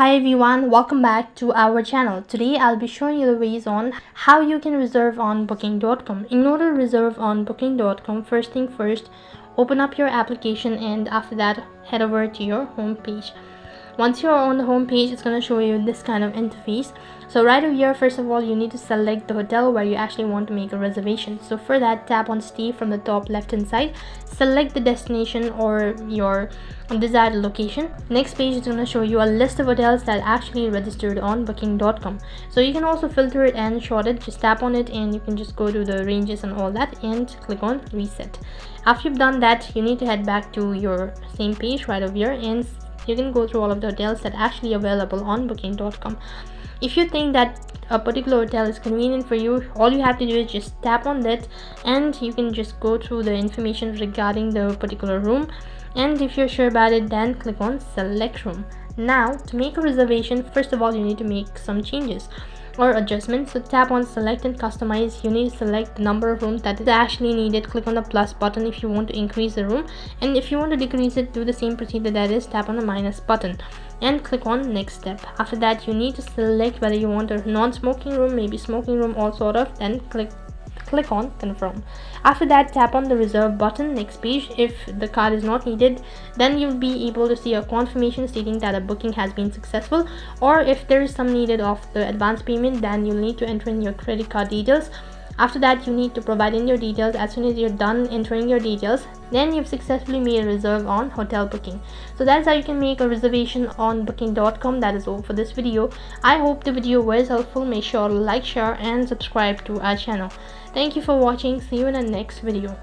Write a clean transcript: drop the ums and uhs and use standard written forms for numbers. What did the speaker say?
Hi everyone, welcome back to our channel. Today I'll be showing you the ways on how you can reserve on booking.com. In order to reserve on booking.com, first thing first, open up your application and after that head over to your home page. Once you're on the home page, it's going to show you this kind of interface. So right over here, first of all, you need to select the hotel where you actually want to make a reservation. So for that, tap on stay from the top left hand side, select the destination or your desired location. Next page is going to show you a list of hotels that actually registered on booking.com. So you can also filter it and sort it. Just tap on it and you can just go to the ranges and all that and click on reset. After you've done that, you need to head back to your same page right over here and you can go through all of the hotels that are actually available on booking.com. If you think that a particular hotel is convenient for you, all you have to do is just tap on that and you can just go through the information regarding the particular room, and if you're sure about it, then click on select room. Now to make a reservation, first of all you need to make some changes or adjustments. So tap on select and customize. You need to select the number of rooms that is actually needed. Click on the plus button if you want to increase the room, and if you want to decrease it, do the same procedure, that is tap on the minus button and click on next step. After that, you need to select whether you want a non-smoking room, maybe smoking room, all sort of, then click on confirm. After that, tap on the reserve button. Next page, if the card is not needed, then you'll be able to see a confirmation stating that a booking has been successful, or if there is some needed of the advance payment, then you'll need to enter in your credit card details. After that, you need to provide in your details. As soon as you're done entering your details, then you've successfully made a reserve on hotel booking. So that's how you can make a reservation on booking.com. That is all for this video. I hope the video was helpful. Make sure to like, share and subscribe to our channel. Thank you for watching. See you in the next video.